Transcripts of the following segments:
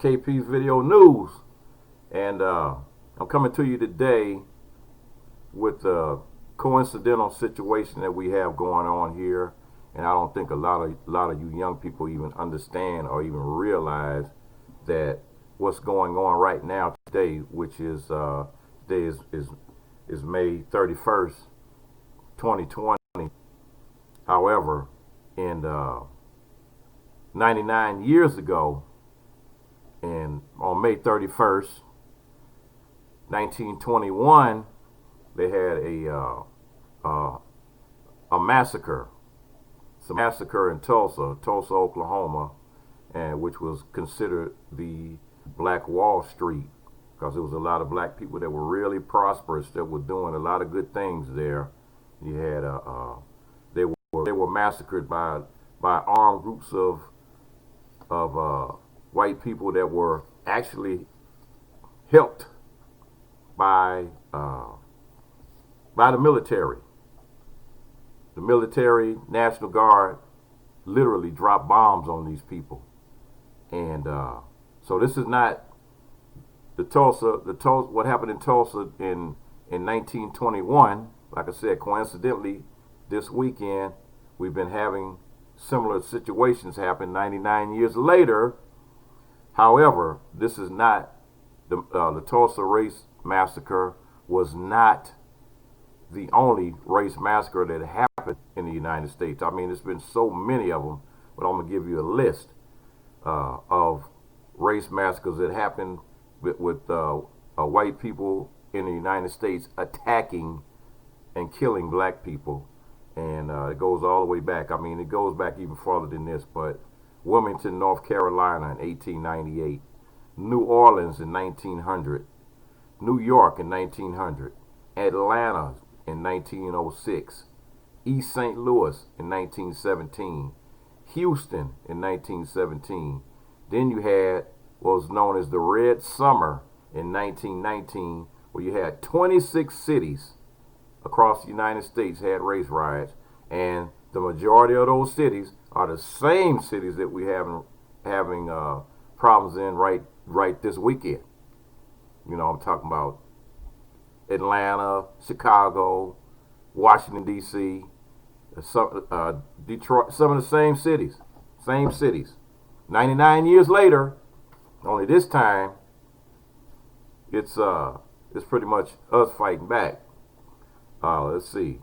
KP Video News, and I'm coming to you today with a coincidental situation that we have going on here, and I don't think a lot of you young people even understand or even realize that what's going on right now today, which is today is May 31st, 2020. However, in 99 years ago, and on May 31st, 1921, they had a massacre. It's a massacre in Tulsa, Oklahoma, and which was considered the Black Wall Street, because there was a lot of black people that were really prosperous, that were doing a lot of good things there. You had they were massacred by armed groups of white people that were actually helped by the military. The military, National Guard, literally dropped bombs on these people, and so this is not the Tulsa. What happened in Tulsa in 1921. Like I said, coincidentally, this weekend we've been having similar situations happen 99 years later. However, this is not the Tulsa race massacre was not the only race massacre that happened in the United States. I mean, there's been so many of them, but I'm gonna give you a list of race massacres that happened with white people in the United States attacking and killing black people. And it goes all the way back. I mean, it goes back even farther than this, but Wilmington, North Carolina in 1898, New Orleans in 1900, New York in 1900, Atlanta in 1906, East St. Louis in 1917, Houston in 1917. Then you had what was known as the Red Summer in 1919, where you had 26 cities across the United States had race riots, and the majority of those cities are the same cities that we having problems in right this weekend. You know, I'm talking about Atlanta, Chicago, Washington D.C., Detroit, some of the same cities. 99 years later, only this time it's pretty much us fighting back. Let's see.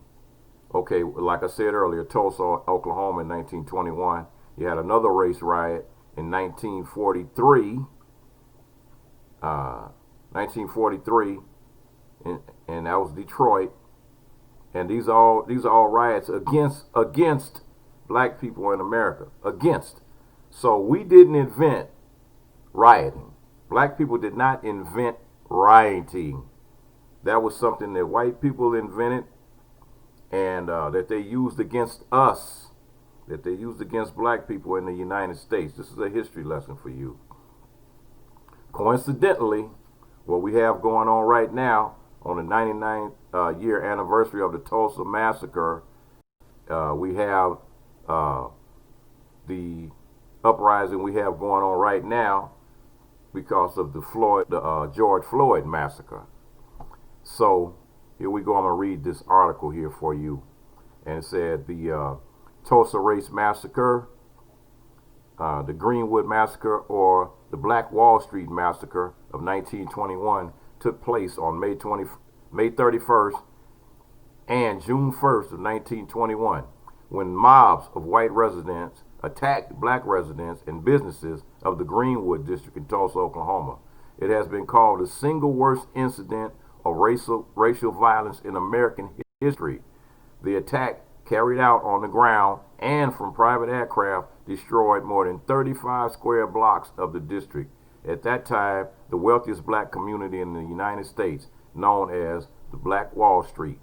Okay, like I said earlier, Tulsa, Oklahoma in 1921. You had another race riot in 1943. 1943, and that was Detroit. And these are all riots against black people in America. Against. So we didn't invent rioting. Black people did not invent rioting. That was something that white people invented, and that they used against us, that they used against black people in the United States. This is a history lesson for you. Coincidentally, what we have going on right now on the 99th year anniversary of the Tulsa Massacre, we have the uprising we have going on right now because of the George Floyd massacre. So here we go. I'm going to read this article here for you. And it said the Tulsa Race Massacre, the Greenwood Massacre, or the Black Wall Street Massacre of 1921 took place on May 31st and June 1st of 1921, when mobs of white residents attacked black residents and businesses of the Greenwood district in Tulsa, Oklahoma. It has been called the single worst incident of racial violence in American history. The attack, carried out on the ground and from private aircraft, destroyed more than 35 square blocks of the district. At that time, the wealthiest black community in the United States, known as the Black Wall Street.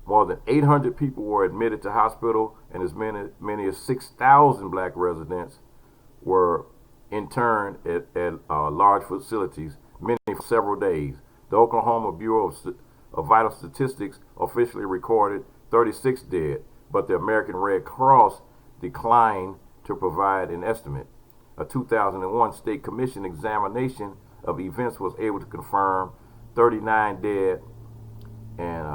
More than 800 people were admitted to hospital, and as many as 6,000 black residents were interned at large facilities, many for several days. The Oklahoma Bureau of Vital Statistics officially recorded 36 dead, but the American Red Cross declined to provide an estimate. A 2001 State Commission examination of events was able to confirm 39 dead and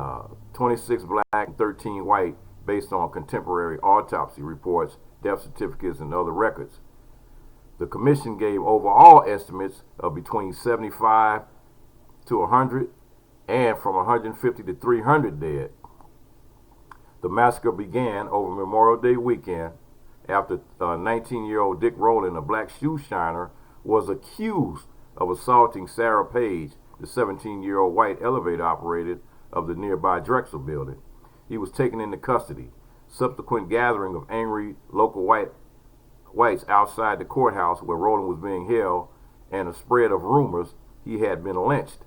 26 black and 13 white based on contemporary autopsy reports, death certificates, and other records. The commission gave overall estimates of between 75 to 100 and from 150 to 300 dead. The massacre began over Memorial Day weekend after 19-year-old Dick Rowland, a black shoe shiner, was accused of assaulting Sarah Page, the 17-year-old white elevator operator of the nearby Drexel building. He was taken into custody. Subsequent gathering of angry local whites outside the courthouse where Rowland was being held and a spread of rumors he had been lynched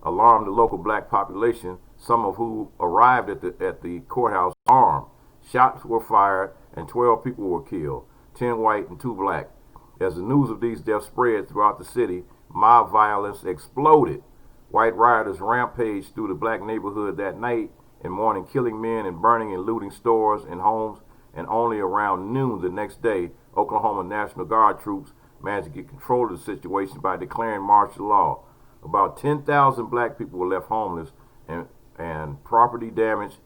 alarmed the local black population, some of who arrived at the courthouse armed. Shots were fired and 12 people were killed, 10 white and 2 black. As the news of these deaths spread throughout the city, mob violence exploded. White rioters rampaged through the black neighborhood that night and morning, killing men and burning and looting stores and homes, and only around noon the next day, Oklahoma National Guard troops managed to get control of the situation by declaring martial law. About 10,000 black people were left homeless, and property damage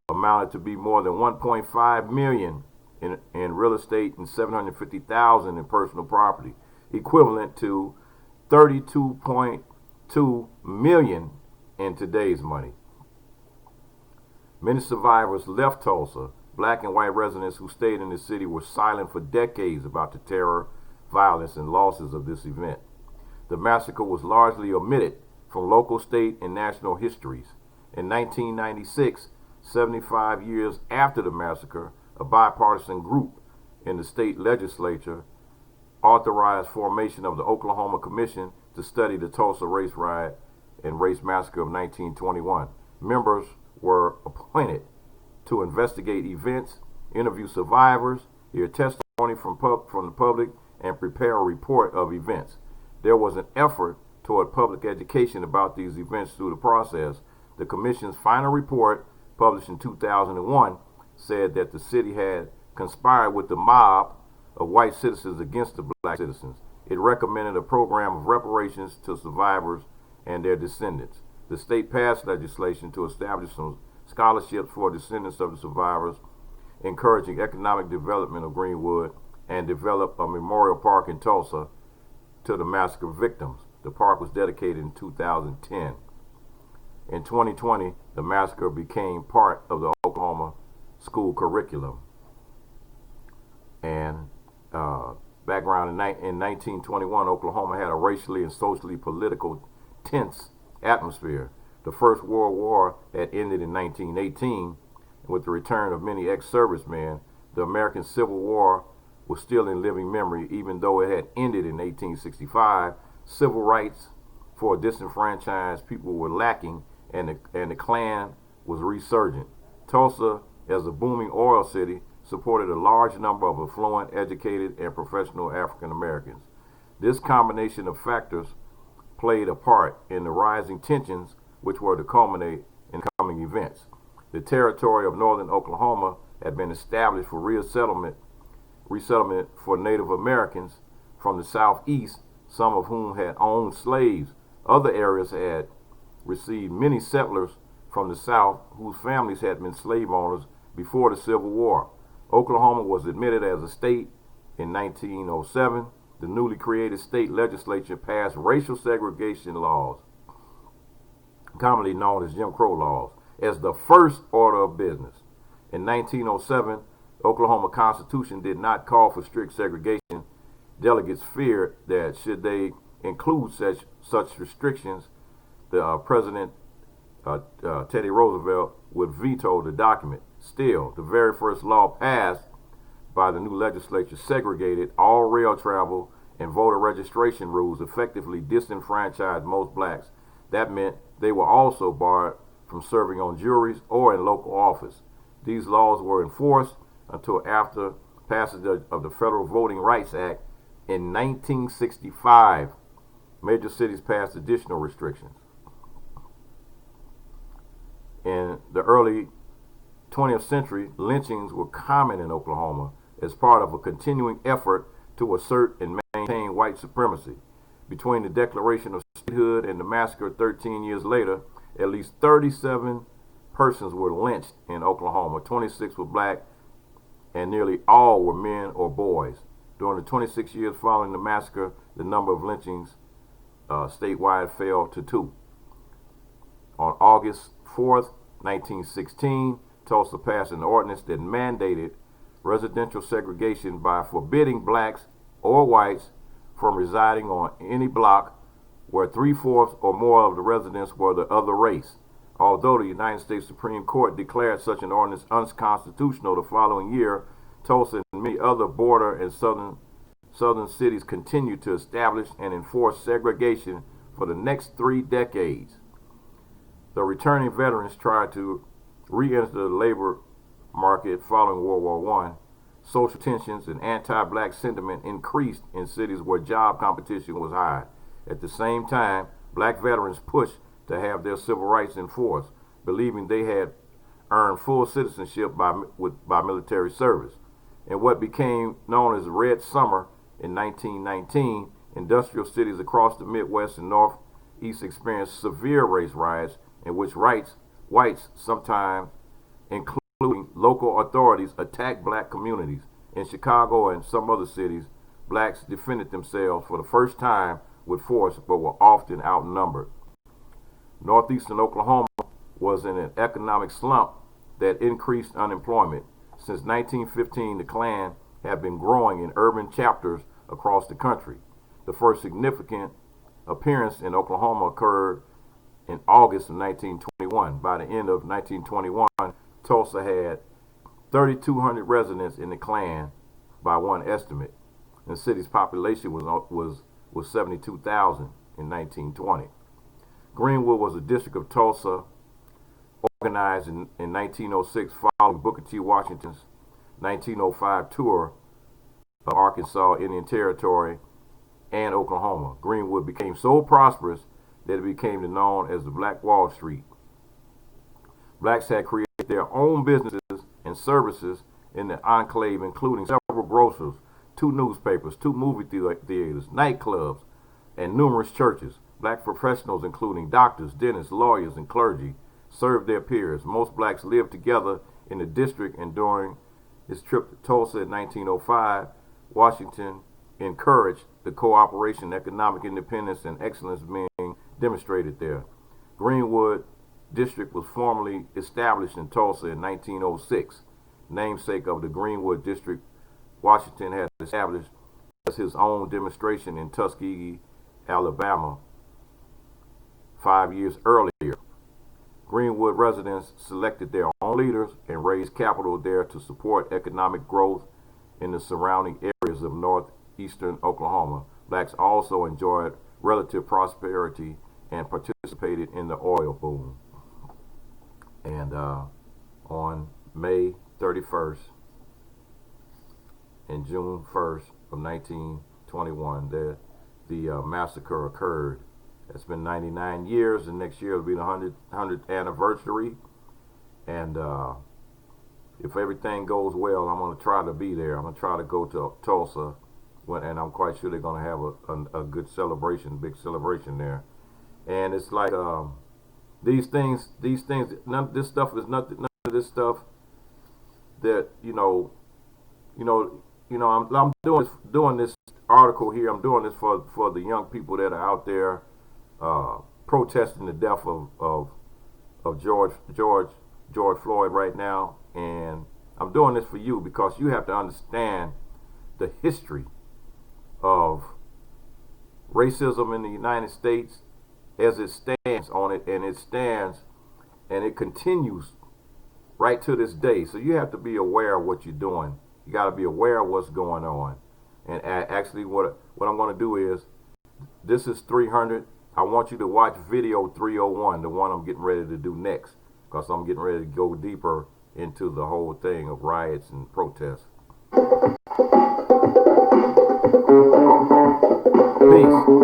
amounted to be more than 1.5 million in real estate and 750,000 in personal property, equivalent to 32.2 million in today's money. Many survivors left Tulsa. Black and white residents who stayed in the city were silent for decades about the terror, violence, and losses of this event. The massacre was largely omitted from local, state, and national histories. In 1996, 75 years after the massacre, a bipartisan group in the state legislature authorized formation of the Oklahoma Commission to study the Tulsa race riot and race massacre of 1921. Members were appointed to investigate events, interview survivors, hear testimony from the public, and prepare a report of events. There was an effort toward public education about these events through the process. The commission's final report, published in 2001, said that the city had conspired with the mob of white citizens against the black citizens. It recommended a program of reparations to survivors and their descendants. The state passed legislation to establish some scholarships for descendants of the survivors, encouraging economic development of Greenwood, and develop a memorial park in Tulsa to the massacre victims. The park was dedicated in 2010. In 2020, the massacre became part of the Oklahoma school curriculum. And background, in 1921, Oklahoma had a racially and socially political tense atmosphere. The First World War had ended in 1918. With the return of many ex-servicemen, the American Civil War was still in living memory, even though it had ended in 1865. Civil rights for disenfranchised people were lacking, and the Klan was resurgent. Tulsa, as a booming oil city, supported a large number of affluent, educated, and professional African Americans. This combination of factors played a part in the rising tensions which were to culminate in coming events. The territory of northern Oklahoma had been established for resettlement for Native Americans from the southeast, some of whom had owned slaves. Other areas had received many settlers from the south whose families had been slave owners before the Civil War. Oklahoma was admitted as a state in 1907. The newly created state legislature passed racial segregation laws, commonly known as Jim Crow laws, as the first order of business. In 1907, Oklahoma Constitution did not call for strict segregation. Delegates feared that should they include such restrictions, the President Teddy Roosevelt would veto the document. Still, the very first law passed by the new legislature segregated all rail travel and voter registration rules, effectively disenfranchised most blacks. That meant they were also barred from serving on juries or in local office. These laws were enforced until after passage of the Federal Voting Rights Act in 1965. Major cities passed additional restrictions. In the early 20th century, lynchings were common in Oklahoma as part of a continuing effort to assert and maintain white supremacy. Between the Declaration of Statehood and the massacre 13 years later, at least 37 persons were lynched in Oklahoma. 26 were black, and nearly all were men or boys. During the 26 years following the massacre, the number of lynchings statewide fell to 2. On August 4th, 1916, Tulsa passed an ordinance that mandated residential segregation by forbidding blacks or whites from residing on any block where 3/4 or more of the residents were the other race. Although the United States Supreme Court declared such an ordinance unconstitutional the following year, Tulsa and many other border and southern cities continued to establish and enforce segregation for the next 3 decades. The returning veterans tried to re-enter the labor market following World War I. Social tensions and anti-black sentiment increased in cities where job competition was high. At the same time, black veterans pushed to have their civil rights enforced, believing they had earned full citizenship by military service. In what became known as the Red Summer in 1919, industrial cities across the Midwest and Northeast experienced severe race riots in which whites, sometimes including local authorities, attacked black communities. In Chicago and some other cities, blacks defended themselves for the first time with force, but were often outnumbered. Northeastern Oklahoma was in an economic slump that increased unemployment. Since 1915, the Klan had been growing in urban chapters across the country. The first significant appearance in Oklahoma occurred in August of 1921. By the end of 1921, Tulsa had 3,200 residents in the Klan by one estimate. The city's population was 72,000 in 1920. Greenwood was a district of Tulsa organized in 1906 following Booker T. Washington's 1905 tour of Arkansas, Indian Territory, and Oklahoma. Greenwood became so prosperous that it became known as the Black Wall Street. Blacks had created their own businesses and services in the enclave, including several grocers, 2 newspapers, 2 movie theaters, nightclubs, and numerous churches. Black professionals, including doctors, dentists, lawyers, and clergy, served their peers. Most blacks lived together in the district, and during his trip to Tulsa in 1905, Washington encouraged the cooperation, economic independence, and excellence being demonstrated there. Greenwood District was formally established in Tulsa in 1906, namesake of the Greenwood District Washington had established as his own demonstration in Tuskegee, Alabama, 5 years earlier. Greenwood residents selected their own leaders and raised capital there to support economic growth in the surrounding areas of northeastern Oklahoma. Blacks also enjoyed relative prosperity and participated in the oil boom. And on May 31st and June 1st of 1921, the massacre occurred. It's been 99 years, and next year will be the 100th anniversary. And if everything goes well, I'm going to try to be there. I'm going to try to go to Tulsa, and I'm quite sure they're going to have a good celebration, big celebration there. And it's like these things. None of this stuff is nothing. None of this stuff that I'm doing this article here. I'm doing this for the young people that are out there protesting the death of George Floyd right now, and I'm doing this for you because you have to understand the history of racism in the United States as it stands on it, and it continues right to this day. So you have to be aware of what you're doing. You got to be aware of what's going on. And actually, what I'm going to do is, this is 300. I want you to watch video 301, the one I'm getting ready to do next, because I'm getting ready to go deeper into the whole thing of riots and protests. Peace.